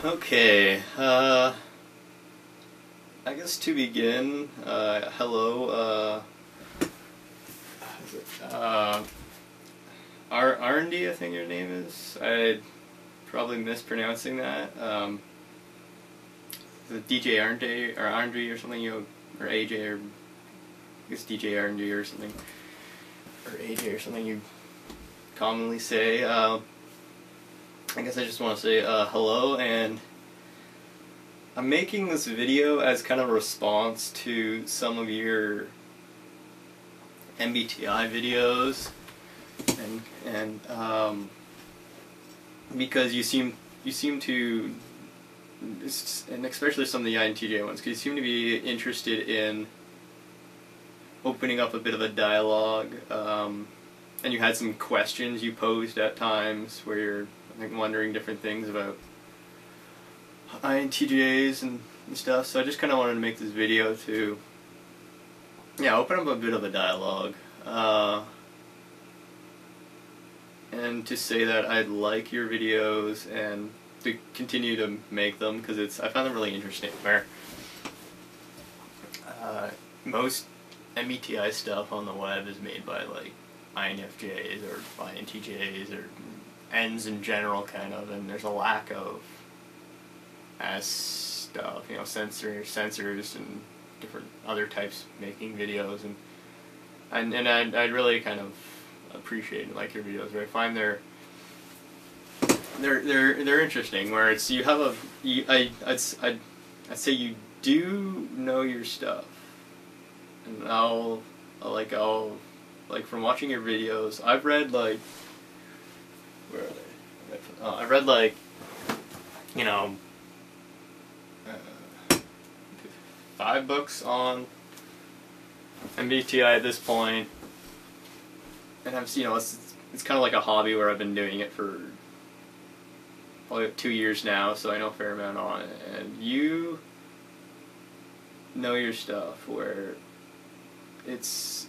Okay, I guess to begin, hello, INTJ, I think your name is. I'm probably mispronouncing that. The EJArendee or something, or AJ, or I guess EJArendee or something, or AJ or something you commonly say. I guess I just want to say hello, and I'm making this video as kind of a response to some of your MBTI videos, and because you seem to, and especially some of the INTJ ones, because you seem to be interested in opening up a bit of a dialogue, and you had some questions you posed at times where you're wondering different things about INTJs and stuff. So I just kind of wanted to make this video to, open up a bit of a dialogue, and to say that I like your videos and to continue to make them, because I find them really interesting. Where most MBTI stuff on the web is made by like INFJs or INTJs or N's in general, kind of, and there's a lack of S stuff, sensors and different other types making videos, and I'd really kind of appreciate and like your videos, where I find they're interesting, where it's I'd say you do know your stuff, and I'll from watching your videos, I've read like, where are they? I read like, 5 books on MBTI at this point, and it's kind of like a hobby where I've been doing it for probably 2 years now, so I know a fair amount on it. And you know your stuff, where it's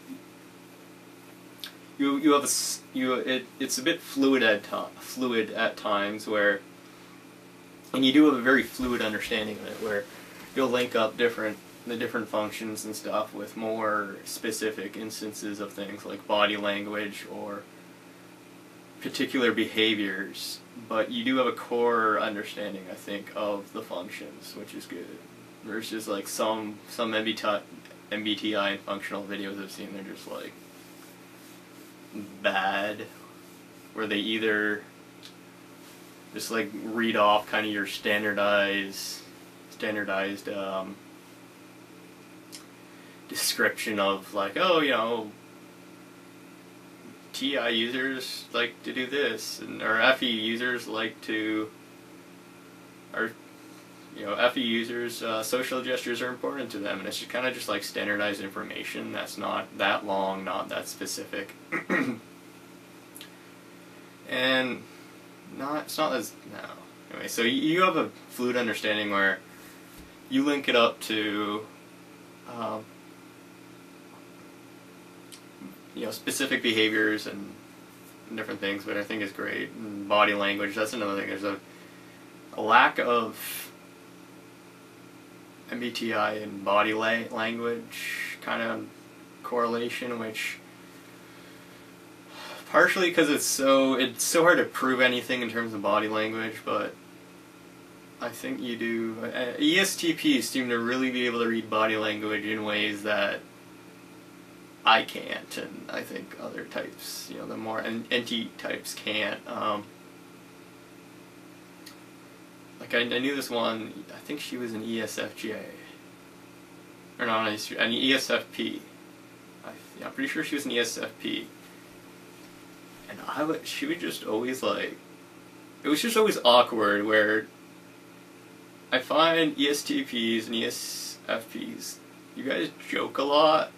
it's a bit fluid at times, where, and you do have a very fluid understanding of it, where you'll link up the different functions and stuff with more specific instances of things like body language or particular behaviors, but you do have a core understanding, I think, of the functions, which is good. Versus like some MBTI and functional videos I've seen, they're just like bad, where they either just like read off kind of your standardized description of like, TI users like to do this, or FE users like to, or FE users, social gestures are important to them, and it's just kind of just like standardized information that's not that long, not that specific, and it's not as, no. Anyway, so you have a fluid understanding where you link it up to, specific behaviors and different things, but I think is great. And body language, that's another thing. There's a lack of MBTI and body language kind of correlation, which partially because it's so hard to prove anything in terms of body language, but I think you do. ESTPs seem to really be able to read body language in ways that I can't, and I think other types, the more NT types can't. Like I knew this one, I think she was an ESFJ, or not an ESFP. I'm pretty sure she was an ESFP, and she would just always like, it was just always awkward, where I find ESTPs and ESFPs, you guys joke a lot,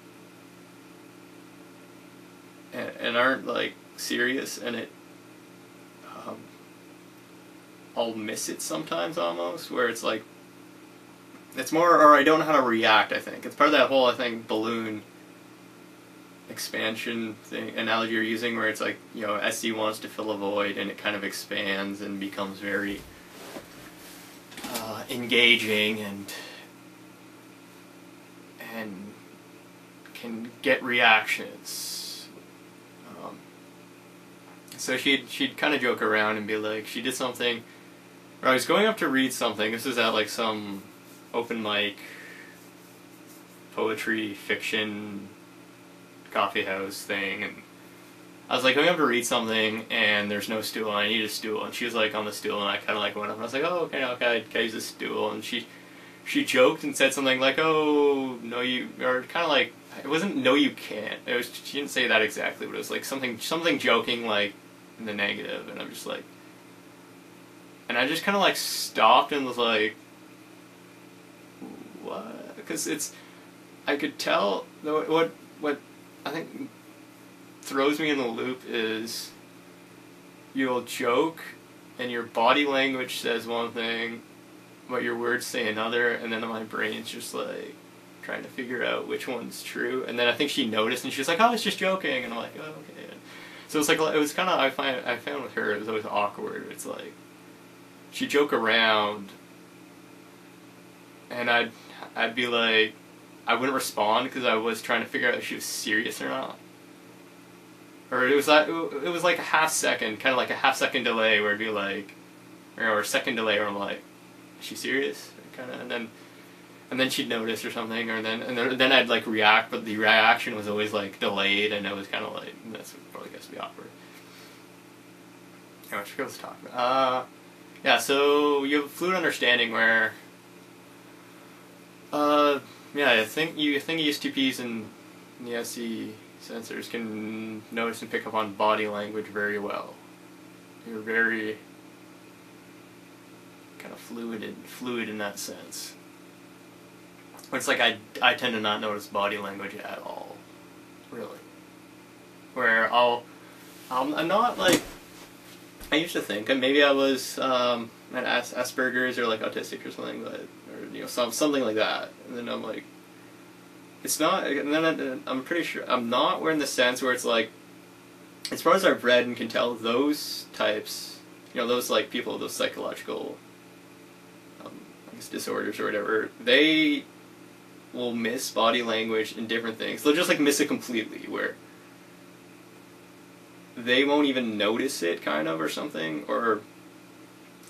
and aren't like serious, and I'll miss it sometimes almost, where it's like, it's more, or I don't know how to react. I think it's part of that whole, balloon expansion thing analogy you're using, where it's like, SC wants to fill a void and it kind of expands and becomes very engaging and can get reactions. So she'd kind of joke around and be like, she did something, or I was going up to read something. This was at like some open mic poetry fiction coffee house thing, and I was like going up to read something and there's no stool and I need a stool, and she was like on the stool and I kind of like went up and I was like, oh okay, can I use this stool? And she joked and said something like, oh no you, or kind of like, it wasn't no you can't, it was, she didn't say that exactly, but it was like something joking like in the negative, and I'm just like, and I just kind of like stopped and was like, what? Because I could tell, what I think throws me in the loop is you'll joke and your body language says one thing but your words say another, and then my brain's just like trying to figure out which one's true. And then I think she noticed and she was like, oh, it's just joking, and I'm like, oh okay. So it's like, it was kind of, I found with her it was always awkward. It's like she'd joke around and I'd be like, I wouldn't respond because I was trying to figure out if she was serious or not. Or it was like a half second, kind of like a half second delay where it'd be like, or a second delay where I'm like, is she serious? Kind of, and then she'd notice or something, or then I'd like react, but the reaction was always like delayed, and it was kind of like, that's what probably gets to be awkward. Anyway, what was talking about? Yeah, so you have fluid understanding where, yeah, I think ESTPs and the SE sensors can notice and pick up on body language very well. You're very kind of fluid in that sense. But it's like I tend to not notice body language at all, really. Where I'm not like, I used to think, and maybe I was at Asperger's or like autistic or something, but, or you know, something like that. And then I'm like, it's not. And then I'm pretty sure I'm not. We're in the sense where it's like, as far as I've read and can tell, those types, you know, those like people, those psychological, I guess disorders or whatever, they will miss body language in different things. They'll just like miss it completely, where they won't even notice it, kind of, or something, or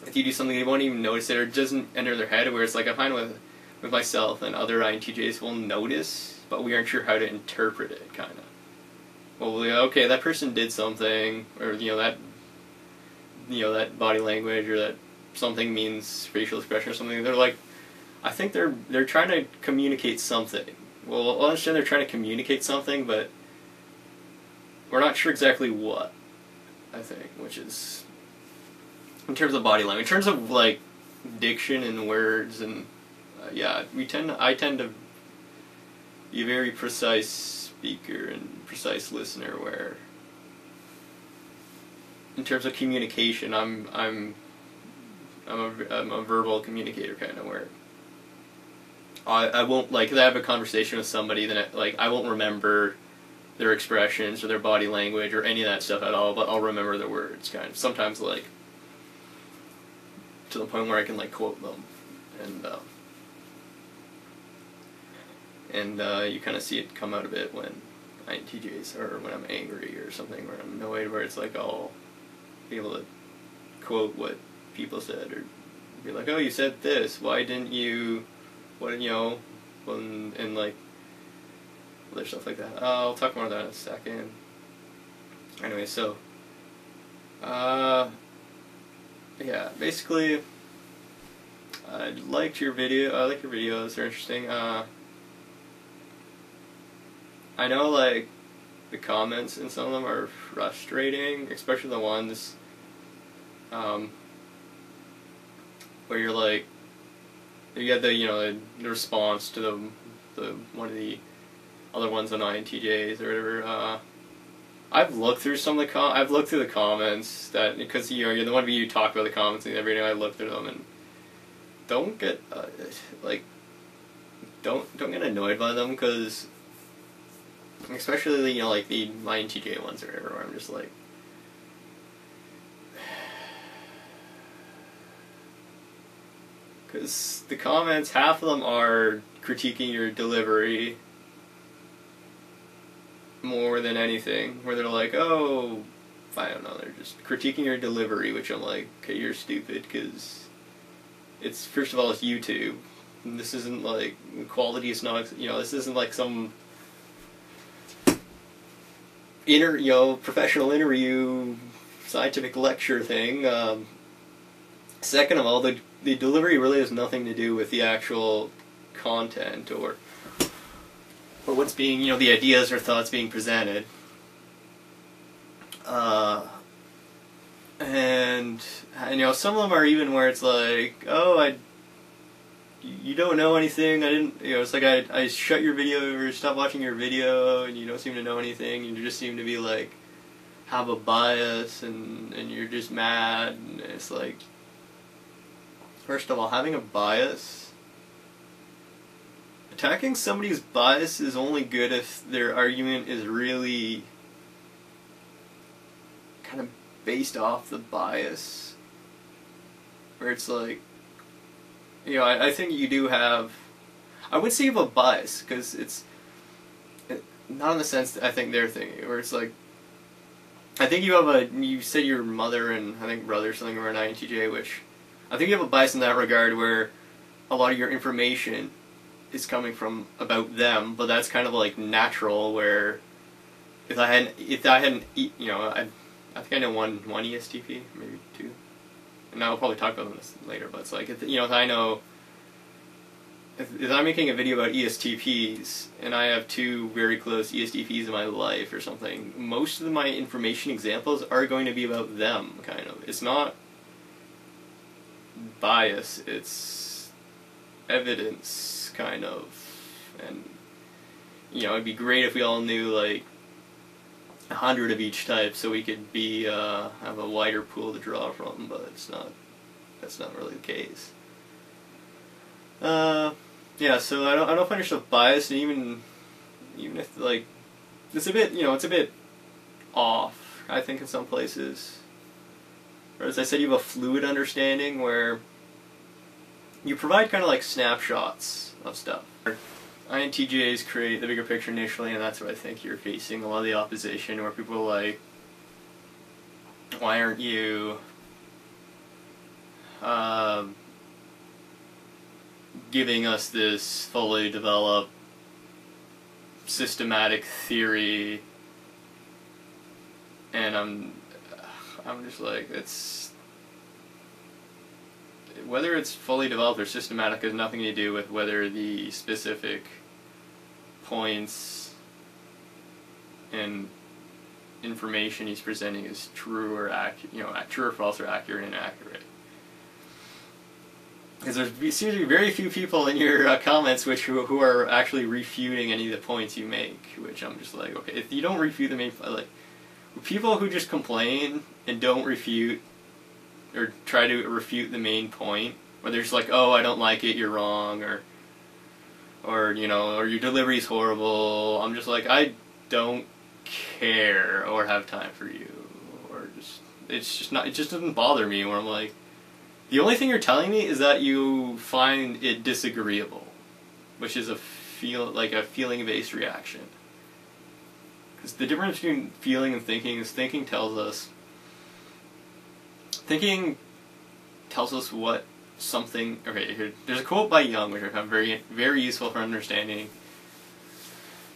if you do something they won't even notice it, or it doesn't enter their head, where it's like I find with myself and other INTJs will notice, but we aren't sure how to interpret it, kind of. Well, okay, that person did something, or that body language, or that something means facial expression or something. They're like, I think they're trying to communicate something. Well, I understand they're trying to communicate something, but we're not sure exactly what, I think, which is, in terms of body language, in terms of like diction and words, and yeah, I tend to be a very precise speaker and precise listener, where in terms of communication, I'm a verbal communicator, kind of, where I won't, like, if I have a conversation with somebody, then I won't remember their expressions or their body language or any of that stuff at all, but I'll remember the words, kind of. Sometimes, like, to the point where I can, like, quote them. And you kind of see it come out a bit when INTJs, or when I'm angry or something, where I'm annoyed, where it's like I'll be able to quote what people said, or be like, oh, you said this, why didn't you, what, you know, and like other stuff like that. I'll talk more about that in a second. Anyway, so yeah, basically I liked your video. I like your videos, they're interesting. I know, like, the comments in some of them are frustrating, especially the ones where you're like, you get the response to the one of the other ones on INTJs or whatever. I've looked through some of the comments, that, because you're the one of you talk about the comments, and every day I look through them, and don't get don't get annoyed by them, because especially like the INTJ ones or whatever, where I'm just like, Because the comments, half of them are critiquing your delivery more than anything, where they're like, oh, I don't know, they're just critiquing your delivery, which I'm like, okay, you're stupid, because it's, first of all, it's YouTube. And this isn't like, quality is not, you know, this isn't like some professional interview, scientific lecture thing. Second of all, the delivery really has nothing to do with the actual content or what's being, you know, the ideas or thoughts being presented. And you know, some of them are even where it's like, oh, you don't know anything, I didn't, you know, it's like I shut your video or stop watching your video and you don't seem to know anything, you just seem to be like, have a bias and you're just mad, and it's like, first of all, having a bias, attacking somebody's bias is only good if their argument is really kind of based off the bias, where it's like, you know, I think you do have, I would say you have a bias, because it's not in the sense that I think they're thinking, where it's like, I think you have you said your mother and I think brother or something were an INTJ, which I think you have a bias in that regard, where a lot of your information is coming from about them, but that's kind of like natural, where if I hadn't, you know, I think I know one ESTP, maybe two. And I'll probably talk about this later, but it's like, you know, if I know, if I'm making a video about ESTPs, and I have two very close ESTPs in my life or something, most of my information examples are going to be about them, kind of. It's not bias, it's evidence, kind of. And, you know, it'd be great if we all knew, like, 100 of each type, so we could be have a wider pool to draw from, but it's not. That's not really the case. Yeah, so I don't find yourself biased, and even if like it's a bit, you know, it's a bit off, I think, in some places. Or as I said, you have a fluid understanding where you provide kind of like snapshots of stuff. INTJs create the bigger picture initially, and that's what I think you're facing a lot of the opposition, where people are like, why aren't you giving us this fully developed systematic theory? And I'm just like, it's, whether it's fully developed or systematic has nothing to do with whether the specific points and information he's presenting is true or accurate, you know, true or false or accurate and inaccurate. Because there seems to be very few people in your comments who are actually refuting any of the points you make, which I'm just like, okay, if you don't refute the main, like, people who just complain and don't refute or try to refute the main point, where they're just like, oh, I don't like it, you're wrong, or you know, or your delivery's horrible, I'm just like, I don't care or have time for you, or just, it's just not, it just doesn't bother me, where I'm like, the only thing you're telling me is that you find it disagreeable, which is a feeling-based reaction. Because the difference between feeling and thinking is thinking tells us what something, okay, here, there's a quote by Jung which I found very, very useful for understanding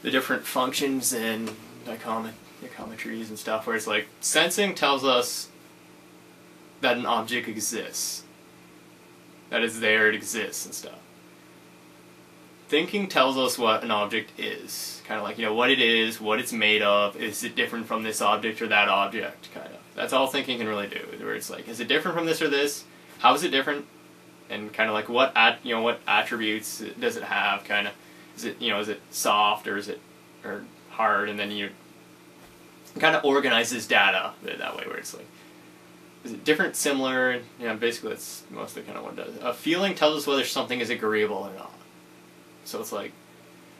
the different functions and dichometries and stuff, where it's like, sensing tells us that an object exists, that it's there, it exists and stuff. Thinking tells us what an object is, kind of like, you know, what it is, what it's made of, is it different from this object or that object, kind of. That's all thinking can really do, where it's like, is it different from this or this? How is it different? And kind of like, what attributes does it have, kind of. Is it, you know, is it soft or is it hard? And then you kind of organize this data that way, where it's like, is it different, similar? Yeah, basically that's mostly kind of what it does. A feeling tells us whether something is agreeable or not. So it's like,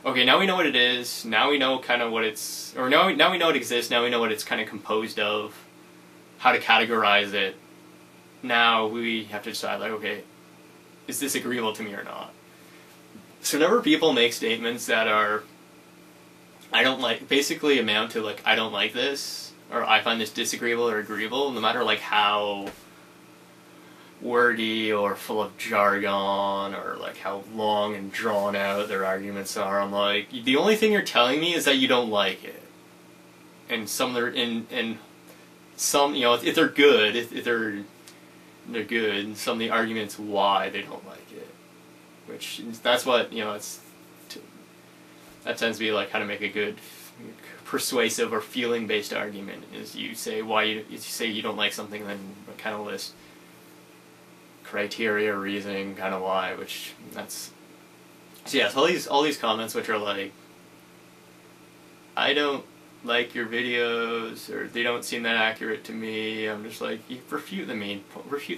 okay, now we know what it is, now we know kind of what it's, or now we know it exists, now we know what it's kind of composed of, how to categorize it. Now we have to decide, like, okay, is this agreeable to me or not? So whenever people make statements that are, I don't like, basically amount to like, I don't like this, or I find this disagreeable or agreeable, no matter like how wordy or full of jargon or like how long and drawn out their arguments are, I'm like, the only thing you're telling me is that you don't like it. And some of their, and some, you know, if they're good, if they're good, and some of the arguments why they don't like it, which that's what, you know, that tends to be like how to make a good persuasive or feeling based argument, is you say why you say you don't like something, and then kind of list criteria, reasoning, kind of why, which that's, so yeah, so all these comments which are like, I don't like your videos, or they don't seem that accurate to me, I'm just like, you refute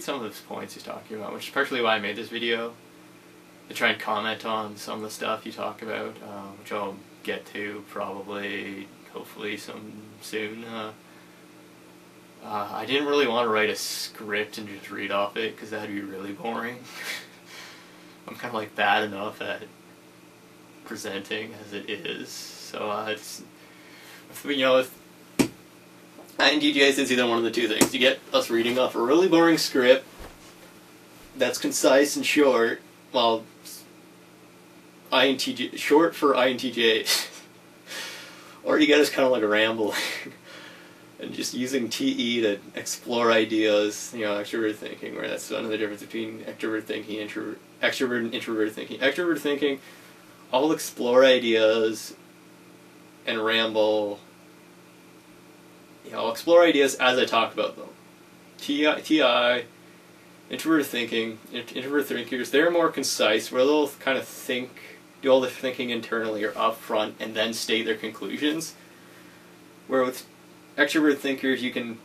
some of those points he's talking about, which is partially why I made this video, to try and comment on some of the stuff you talk about, which I'll get to probably, hopefully soon. I didn't really want to write a script and just read off it, because that'd be really boring. I'm kind of like bad enough at presenting as it is, so it's, you know, with INTJs, it's either one of the two things. You get us reading off a really boring script that's concise and short, well, INTJ, short for INTJ, or you get us kind of like rambling and just using TE to explore ideas, you know, extrovert thinking, where that's one of the difference between extrovert thinking, extrovert and introvert thinking. Extrovert thinking, I'll explore ideas and ramble, you know, I'll explore ideas as I talk about them. TI, introvert thinking, introvert thinkers, they're more concise, where they'll kind of do all the thinking internally or up front, and then state their conclusions. Where with extrovert thinkers, you can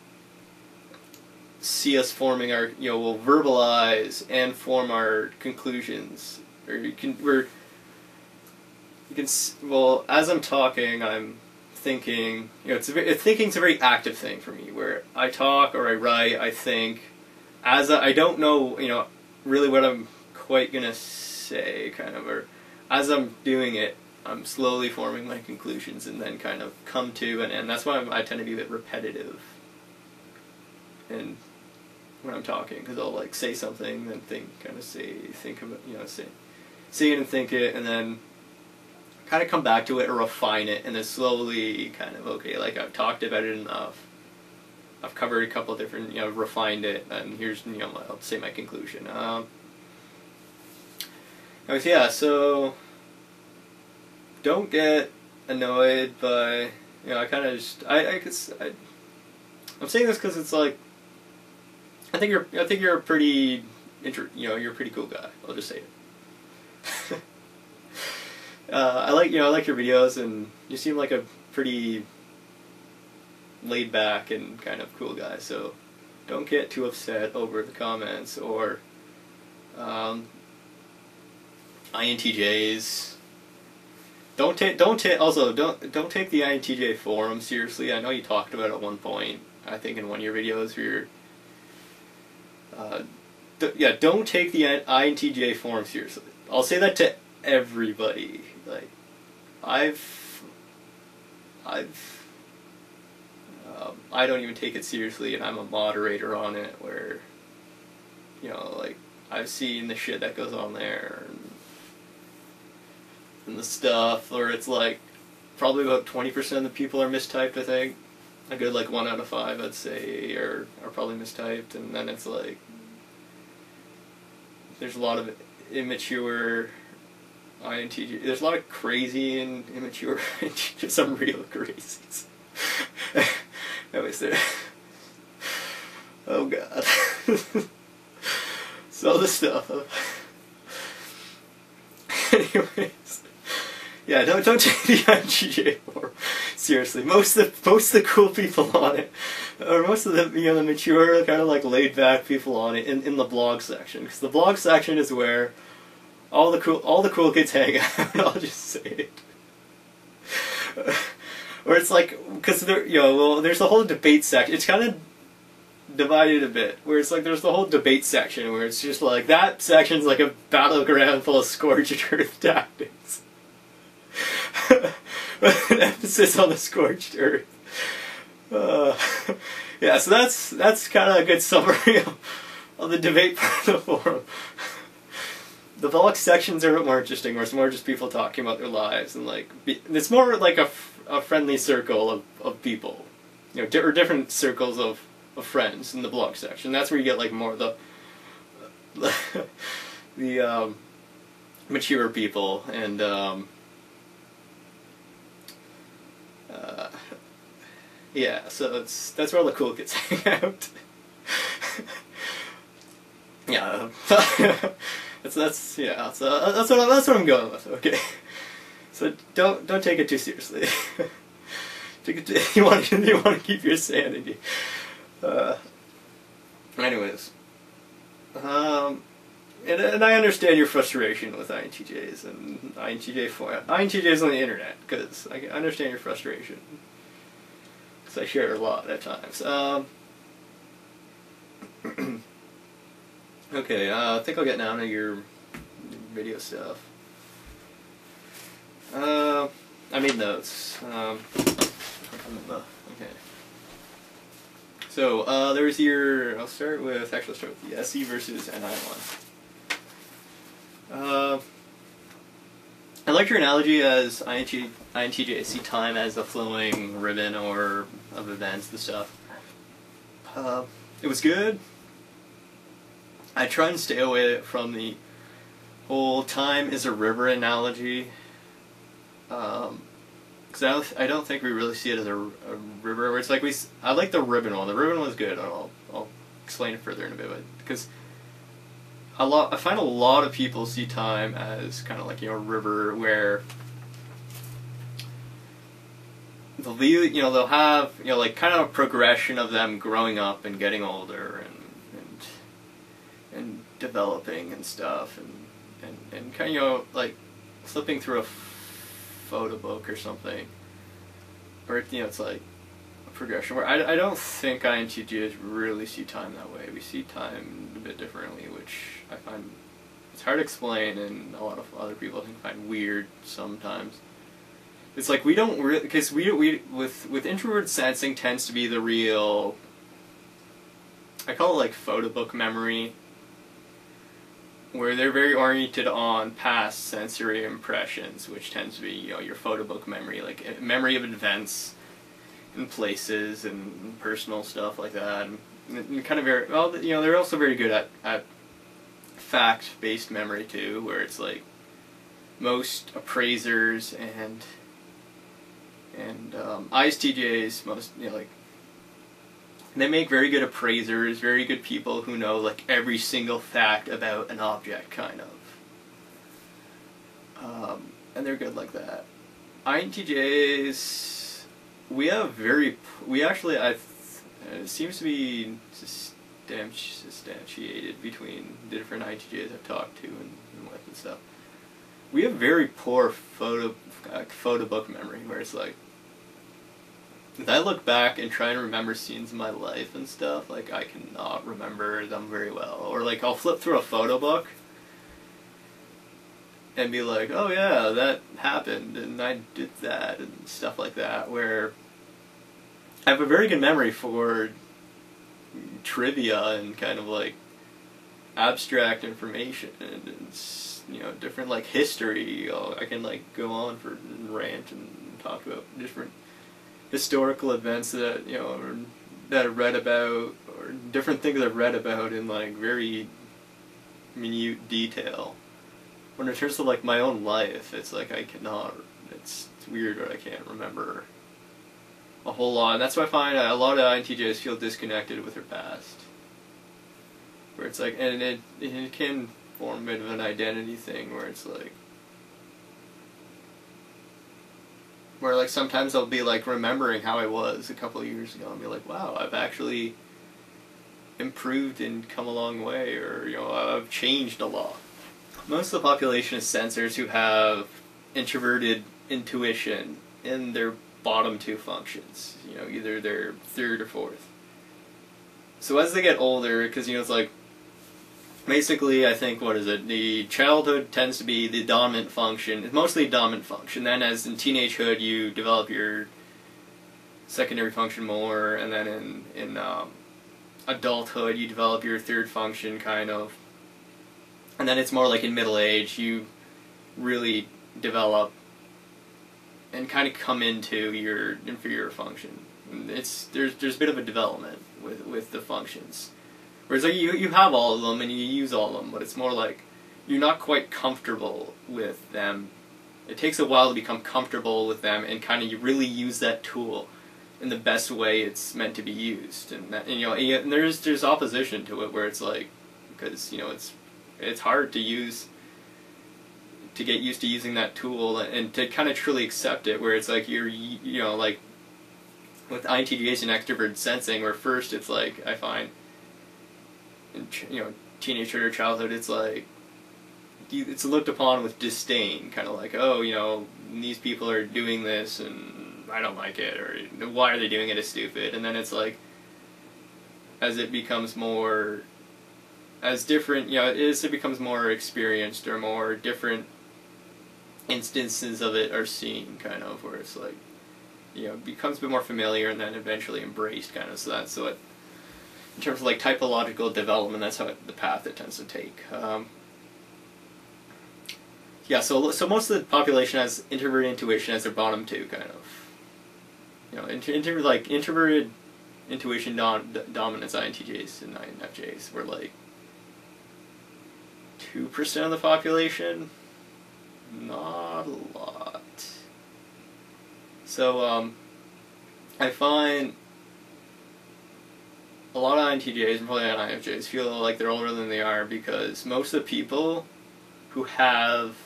see us forming our, you know, we'll verbalize and form our conclusions, or well, as I'm talking, I'm thinking, you know, thinking's a very active thing for me, where I talk or I write, I think, as I don't know, you know, really what I'm quite gonna say, kind of, or as I'm doing it, I'm slowly forming my conclusions and then kind of come to an end. That's why I tend to be a bit repetitive and when I'm talking, because I'll like say something, then think about, you know, say it and think it, and then kind of come back to it or refine it, and then slowly kind of, okay, like I've talked about it enough, I've covered a couple different, you know, refined it, and here's, you know, I'll say my conclusion. Yeah, so don't get annoyed by, you know, I kind of just, I'm saying this because it's like, I think you're a pretty, you know, you're a pretty cool guy. I'll just say it. I like your videos, and you seem like a pretty laid back and kind of cool guy. So don't get too upset over the comments or INTJs. Don't take the INTJ forum seriously. I know you talked about it at one point, I think in one of your videos, where you're don't take the INTJ forum seriously. I'll say that to everybody. Like, I don't even take it seriously, and I'm a moderator on it, where, you know, like, I've seen the shit that goes on there, and the stuff, or it's like, probably about 20% of the people are mistyped, I think. A good, like, 1 out of 5, I'd say, are probably mistyped, and then it's like, there's a lot of immature INTJ, there's a lot of crazy and immature INTJ, some real crazies. Anyways, there. Oh god. So the stuff. Anyways, yeah, don't take the INTJ forum seriously. Most of the cool people on it, or most of the, you know, the mature, kind of like laid back people on it, in the blog section, because the blog section is where all the cool kids hang out. I'll just say it. Or it's like, because there, you know, well, there's a whole debate section. It's kind of divided a bit, where it's like there's the whole debate section where it's just like that section's like a battleground full of scorched earth tactics. With an emphasis on the scorched earth. Yeah, so that's kind of a good summary of the debate part of the forum. The Volk sections are a bit more interesting, where it's more just people talking about their lives, and like it's more like a friendly circle of people, you know, or different circles of friends in the blog section. That's where you get like more the mature people and yeah, so that's where all the cool kids hang out. Yeah, that's what I'm going with. Okay, so don't take it too seriously. You want to keep your sanity. Anyways, and I understand your frustration with INTJs and INTJs on the internet, because I understand your frustration. Because I share it a lot at times. Okay, I think I'll get down to your video stuff. I made notes. Okay. So, there's your... Let's start with the SE versus NI one. I like your analogy as INTJ see time as a flowing ribbon or of events and stuff. It was good. I try and stay away from the whole time is a river analogy. Because I don't think we really see it as a river, where it's like I like the ribbon one. The ribbon was good. I'll explain it further in a bit, because I find a lot of people see time as kind of like, you know, a river where they'll have, you know, like kind of a progression of them growing up and getting older and developing and stuff, and kind of, you know, like flipping through a photo book or something, or, you know, it's like a progression where I don't think INTJs really see time that way. We see time a bit differently, which I find it's hard to explain, and a lot of other people I think find weird sometimes. It's like we don't really, because we with introvert sensing tends to be the real, I call it like photo book memory, where they're very oriented on past sensory impressions, which tends to be, you know, your photo book memory, like memory of events and places and personal stuff like that, and kind of very, well, you know, they're also very good at fact-based memory too, where it's like most appraisers and ISTJs, most, you know, like, they make very good appraisers, very good people who know like every single fact about an object, kind of. And they're good like that. INTJs, it seems to be substantiated between the different INTJs I've talked to and with and stuff. We have very poor photo book memory, where it's like, if I look back and try and remember scenes in my life and stuff, like, I cannot remember them very well. Or like, I'll flip through a photo book and be like, oh yeah, that happened and I did that and stuff like that, where I have a very good memory for trivia and kind of like abstract information and you know, different like history. I can like go on for and rant and talk about different historical events that, you know, or that I've read about, or different things I've read about in like very minute detail. When in terms of like my own life, it's like I cannot, it's weird, or I can't remember a whole lot. And that's why I find a lot of INTJs feel disconnected with their past. Where it's like, and it can form a bit of an identity thing, where it's like, where like sometimes I'll be like remembering how I was a couple of years ago and be like, wow, I've actually improved and come a long way, or, you know, I've changed a lot. Most of the population is sensors who have introverted intuition in their bottom two functions, you know, either their third or fourth. so as they get older, because it's like, basically, I think, what is it? The childhood tends to be the dominant function. It's mostly dominant function. Then, as in teenagehood, you develop your secondary function more, and then in adulthood, you develop your third function, kind of. And then it's more like in middle age, you really develop and kind of come into your inferior function. There's a bit of a development with the functions. Whereas like you have all of them and you use all of them, but it's more like you're not quite comfortable with them. It takes a while to become comfortable with them and kind of you really use that tool in the best way it's meant to be used. And there's opposition to it where it's like, because it's hard to get used to using that tool and to kind of truly accept it. Where it's like like with INTJs and extroverted sensing, where first it's like I find. In teenagehood or childhood, it's like it's looked upon with disdain, kind of like, oh, these people are doing this and I don't like it, or why are they doing it? It's stupid. And then it's like, as it becomes more, as different, it becomes more experienced or more different instances of it are seen, kind of, where it's like, it becomes a bit more familiar and then eventually embraced, kind of. So that's what. In terms of like typological development, that's the path it tends to take. So most of the population has introverted intuition as their bottom two, kind of. Introverted intuition dominance INTJs and INFJs were like 2% of the population. Not a lot. So I find a lot of INTJs and probably INFJs feel like they're older than they are because most of the people who have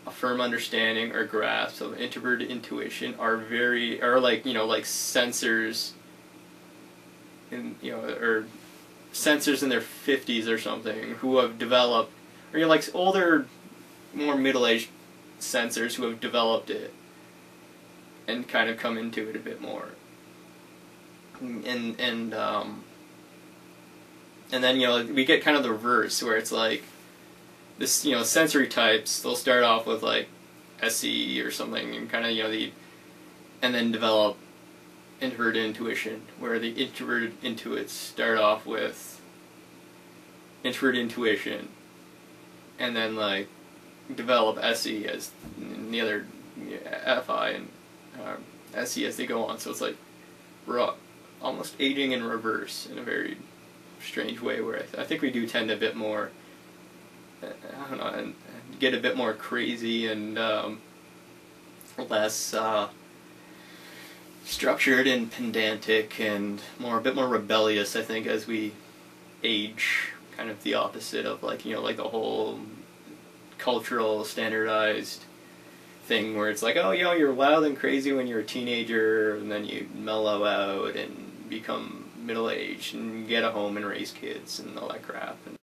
a firm understanding or grasp of introverted intuition are like sensors or sensors in their 50s or something who have developed, or like older, more middle-aged sensors who have developed it and kind of come into it a bit more. And then we get kind of the reverse where it's like this sensory types, they'll start off with like SE or something and kind of and then develop introverted intuition, where the introverted intuits start off with introverted intuition and then like develop SE as the other FI and SE as they go on. So it's like we're almost aging in reverse in a very strange way, where I think we do tend a bit more, I don't know, and get a bit more crazy and less structured and pedantic and a bit more rebellious, I think, as we age. Kind of the opposite of like like the whole cultural standardized thing where it's like, oh, you're wild and crazy when you're a teenager, and then you mellow out and become middle-aged and get a home and raise kids and all that crap. And